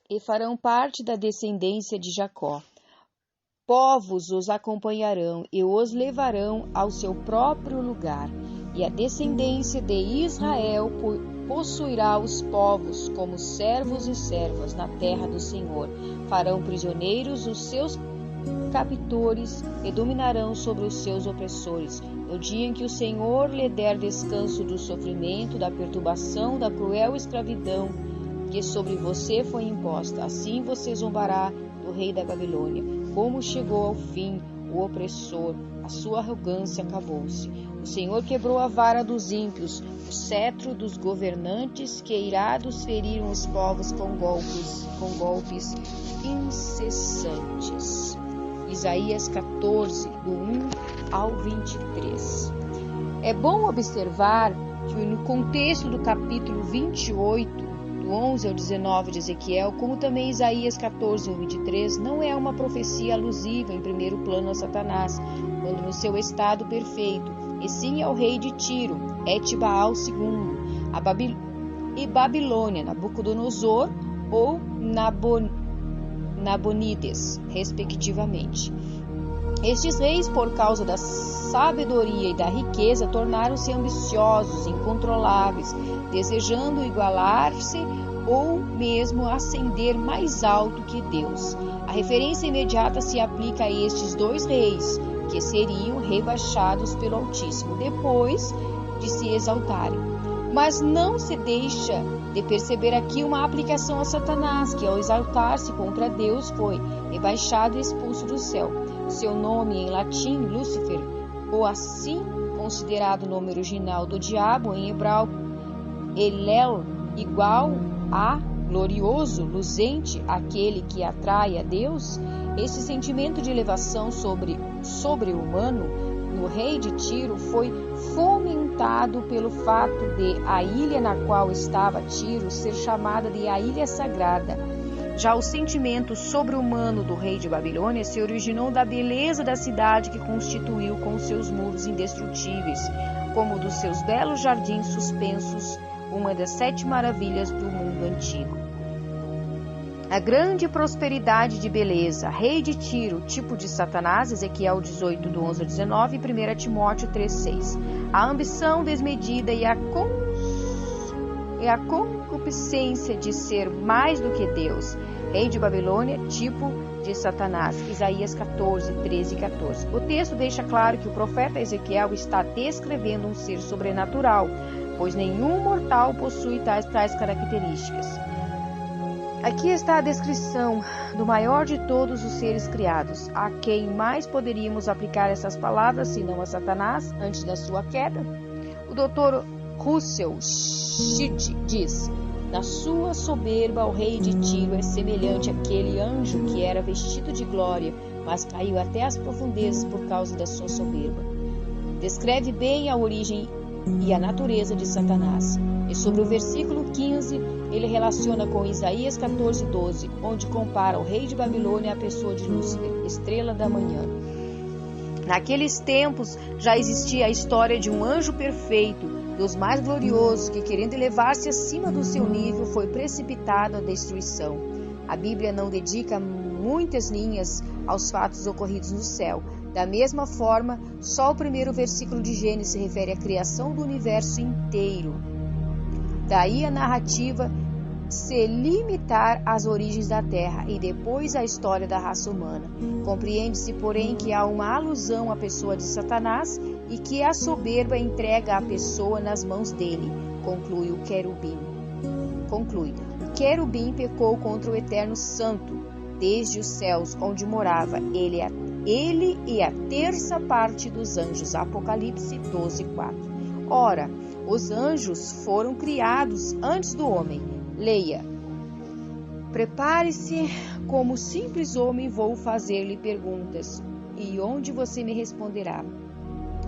e farão parte da descendência de Jacó. Povos os acompanharão e os levarão ao seu próprio lugar, e a descendência de Israel possuirá os povos como servos e servas na terra do Senhor. Farão prisioneiros os seus captores e dominarão sobre os seus opressores. No dia em que o Senhor lhe der descanso do sofrimento, da perturbação, da cruel escravidão que sobre você foi imposta, assim você zombará do rei da Babilônia. Como chegou ao fim o opressor, a sua arrogância acabou-se. O Senhor quebrou a vara dos ímpios, o cetro dos governantes, que irados feriram os povos com golpes incessantes. Isaías 14, do 1 ao 23. É bom observar que no contexto do capítulo 28, do 11 ao 19 de Ezequiel, como também Isaías 14, 1 e 23, não é uma profecia alusiva em primeiro plano a Satanás, quando no seu estado perfeito, e sim ao rei de Tiro, Etbaal II, e Babilônia, Nabucodonosor ou Nabonides, respectivamente. Estes reis, por causa da sabedoria e da riqueza, tornaram-se ambiciosos, incontroláveis, desejando igualar-se ou mesmo ascender mais alto que Deus. A referência imediata se aplica a estes dois reis, que seriam rebaixados pelo Altíssimo depois de se exaltarem. Mas não se deixa de perceber aqui uma aplicação a Satanás, que ao exaltar-se contra Deus foi rebaixado e expulso do céu. Seu nome em latim, Lúcifer, ou assim considerado o nome original do diabo em hebraico, Elel, igual a glorioso, luzente, aquele que atrai a Deus. Esse sentimento de elevação sobre-humano no rei de Tiro foi fomentado pelo fato de a ilha na qual estava Tiro ser chamada de a Ilha Sagrada. Já o sentimento sobre-humano do rei de Babilônia se originou da beleza da cidade que constituiu com seus muros indestrutíveis, como dos seus belos jardins suspensos, uma das 7 maravilhas do mundo antigo. A grande prosperidade de beleza, rei de Tiro, tipo de Satanás, Ezequiel 18, do 11 ao 19, e 1 Timóteo 3,6. A ambição desmedida e a concupiscência de ser mais do que Deus, rei de Babilônia, tipo de Satanás, Isaías 14, 13 e 14. O texto deixa claro que o profeta Ezequiel está descrevendo um ser sobrenatural, pois nenhum mortal possui tais características. Aqui está a descrição do maior de todos os seres criados. A quem mais poderíamos aplicar essas palavras, senão a Satanás, antes da sua queda? O Dr. Russell Shedd diz: na sua soberba, o rei de Tiro é semelhante àquele anjo que era vestido de glória, mas caiu até as profundezas por causa da sua soberba. Descreve bem a origem e a natureza de Satanás. E sobre o versículo 15, ele relaciona com Isaías 14, 12, onde compara o rei de Babilônia à pessoa de Lúcifer, estrela da manhã. Naqueles tempos já existia a história de um anjo perfeito, dos mais gloriosos, que, querendo elevar-se acima do seu nível, foi precipitado à destruição. A Bíblia não dedica muitas linhas aos fatos ocorridos no céu. Da mesma forma, só o primeiro versículo de Gênesis se refere à criação do universo inteiro. Daí a narrativa se limitar às origens da Terra e depois à história da raça humana. Compreende-se, porém, que há uma alusão à pessoa de Satanás e que a soberba entrega a pessoa nas mãos dele, conclui o querubim. O querubim pecou contra o Eterno Santo, desde os céus onde morava ele e a terça parte dos anjos. Apocalipse 12, 4. Ora, os anjos foram criados antes do homem. Leia: prepare-se, como simples homem vou fazer-lhe perguntas, e onde você me responderá?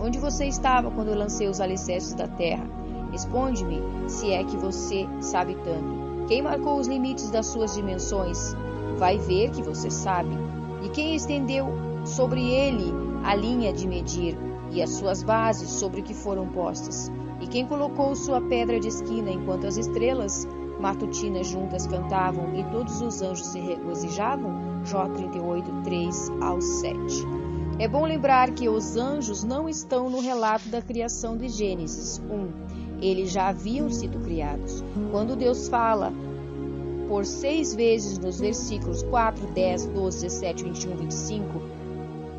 Onde você estava quando eu lancei os alicerces da terra? Responde-me, se é que você sabe tanto. Quem marcou os limites das suas dimensões? Vai ver que você sabe. E quem estendeu sobre ele a linha de medir e as suas bases sobre que foram postas? E quem colocou sua pedra de esquina enquanto as estrelas matutinas juntas cantavam e todos os anjos se regozijavam? Jó 38, 3 ao 7. É bom lembrar que os anjos não estão no relato da criação de Gênesis 1. Eles já haviam sido criados. Quando Deus fala por 6 vezes nos versículos 4, 10, 12, 17, 21, 25,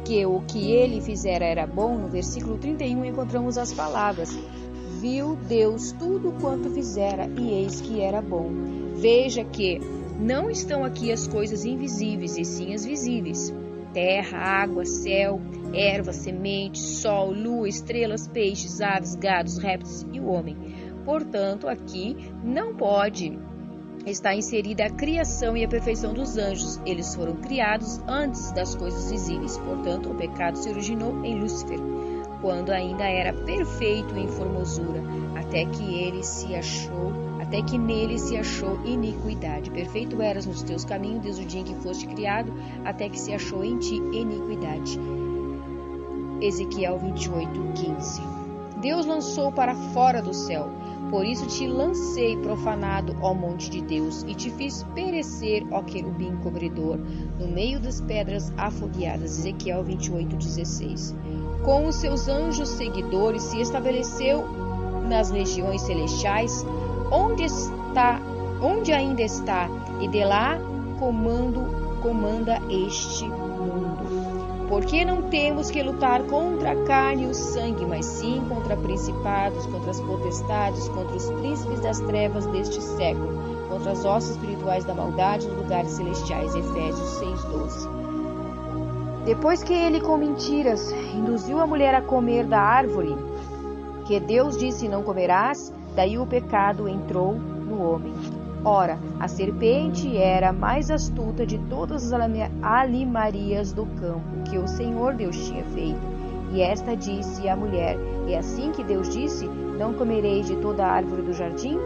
que o que ele fizera era bom, no versículo 31 encontramos as palavras: viu Deus tudo quanto fizera, e eis que era bom. Veja que não estão aqui as coisas invisíveis, e sim as visíveis: terra, água, céu, erva, semente, sol, lua, estrelas, peixes, aves, gados, répteis e o homem. Portanto, aqui não pode estar inserida a criação e a perfeição dos anjos. Eles foram criados antes das coisas visíveis. Portanto, o pecado se originou em Lúcifer, quando ainda era perfeito em formosura, até que nele se achou iniquidade. Perfeito eras nos teus caminhos desde o dia em que foste criado, até que se achou em ti iniquidade. Ezequiel 28, 15. Deus lançou para fora do céu. Por isso te lancei profanado, ó monte de Deus, e te fiz perecer, ó querubim cobridor, no meio das pedras afogueadas. Ezequiel 28, 16. Com os seus anjos seguidores se estabeleceu nas regiões celestiais, onde ainda está, e de lá comanda este mundo. Porque não temos que lutar contra a carne e o sangue, mas sim contra principados, contra as potestades, contra os príncipes das trevas deste século, contra as hostes espirituais da maldade nos lugares celestiais. Efésios 6:12. Depois que ele, com mentiras, induziu a mulher a comer da árvore que Deus disse: não comerás, daí o pecado entrou no homem. Ora, a serpente era a mais astuta de todas as alimarias do campo que o Senhor Deus tinha feito. E esta disse à mulher: é assim que Deus disse: não comereis de toda a árvore do jardim?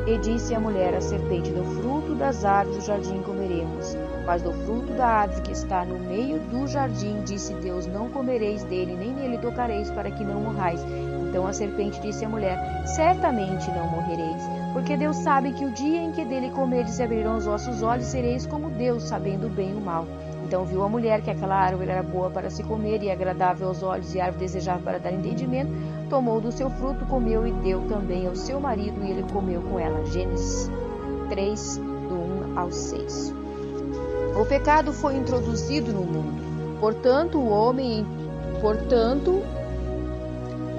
E disse a mulher à serpente: do fruto das árvores do jardim comeremos, mas do fruto da árvore que está no meio do jardim, disse Deus: não comereis dele, nem nele tocareis, para que não morrais. Então a serpente disse à mulher: certamente não morrereis, porque Deus sabe que o dia em que dele comerdes se abrirão os vossos olhos, sereis como Deus, sabendo o bem e o mal. Então viu a mulher que aquela árvore era boa para se comer e agradável aos olhos, e árvore desejável para dar entendimento, tomou do seu fruto, comeu e deu também ao seu marido, e ele comeu com ela. Gênesis 3, do 1 ao 6. O pecado foi introduzido no mundo.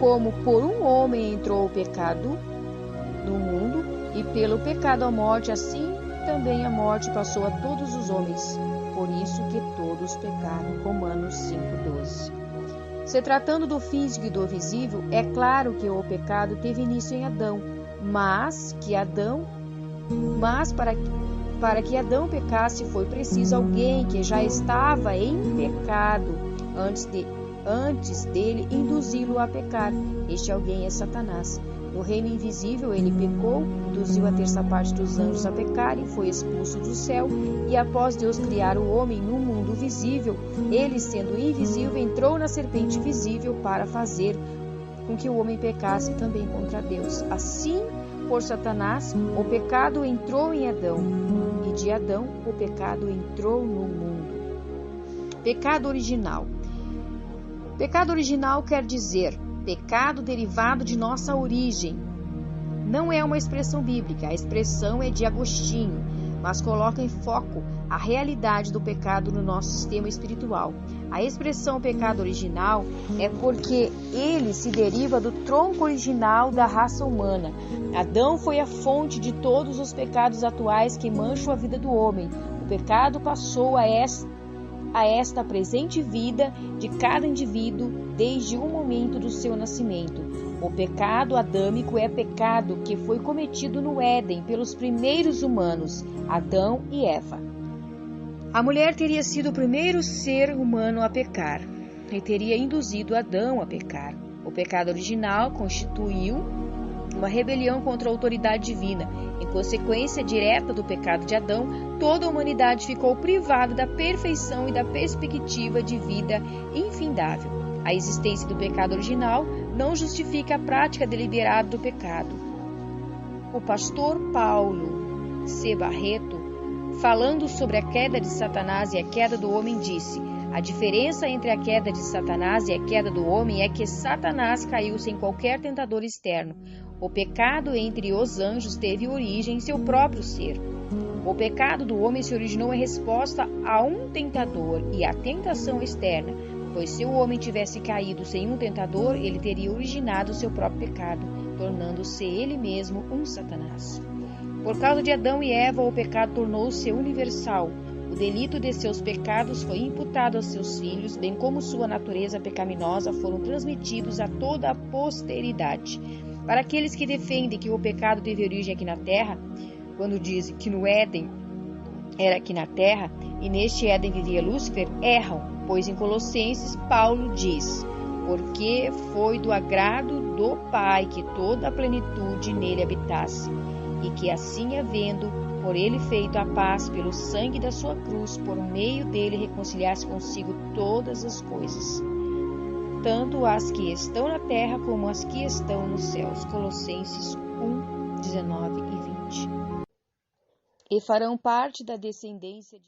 Como por um homem entrou o pecado no mundo, e pelo pecado a morte, assim também a morte passou a todos os homens. Por isso que todos pecaram. Romanos 5:12. Se tratando do físico e do visível, é claro que o pecado teve início em Adão, mas para que Adão pecasse foi preciso alguém que já estava em pecado antes dele induzi-lo a pecar. Este alguém é Satanás. No reino invisível ele pecou, induziu a terça parte dos anjos a pecar e foi expulso do céu. E após Deus criar o homem no mundo visível, ele, sendo invisível, entrou na serpente visível para fazer com que o homem pecasse também contra Deus. Assim, por Satanás, o pecado entrou em Adão, e de Adão o pecado entrou no mundo. Pecado original. Pecado original quer dizer pecado derivado de nossa origem. Não é uma expressão bíblica, a expressão é de Agostinho, mas coloca em foco a realidade do pecado no nosso sistema espiritual. A expressão pecado original é porque ele se deriva do tronco original da raça humana. Adão foi a fonte de todos os pecados atuais que mancham a vida do homem. O pecado passou a esta presente vida de cada indivíduo desde o momento do seu nascimento. O pecado adâmico é pecado que foi cometido no Éden pelos primeiros humanos, Adão e Eva. A mulher teria sido o primeiro ser humano a pecar e teria induzido Adão a pecar. O pecado original constituiu uma rebelião contra a autoridade divina. Em consequência direta do pecado de Adão, toda a humanidade ficou privada da perfeição e da perspectiva de vida infindável. A existência do pecado original não justifica a prática deliberada do pecado. O pastor Paulo C. Barreto, falando sobre a queda de Satanás e a queda do homem, disse: a diferença entre a queda de Satanás e a queda do homem é que Satanás caiu sem qualquer tentador externo. O pecado entre os anjos teve origem em seu próprio ser. O pecado do homem se originou em resposta a um tentador e à tentação externa, pois se o homem tivesse caído sem um tentador, ele teria originado seu próprio pecado, tornando-se ele mesmo um Satanás. Por causa de Adão e Eva, o pecado tornou-se universal. O delito de seus pecados foi imputado aos seus filhos, bem como sua natureza pecaminosa foram transmitidos a toda a posteridade. Para aqueles que defendem que o pecado teve origem aqui na terra, quando dizem que no Éden era aqui na terra e neste Éden vivia Lúcifer, erram, pois em Colossenses Paulo diz: porque foi do agrado do Pai que toda a plenitude nele habitasse, e que assim havendo por ele feito a paz pelo sangue da sua cruz, por meio dele reconciliasse consigo todas as coisas, tanto as que estão na terra como as que estão nos céus. Colossenses 1, 19 e 20. E farão parte da descendência de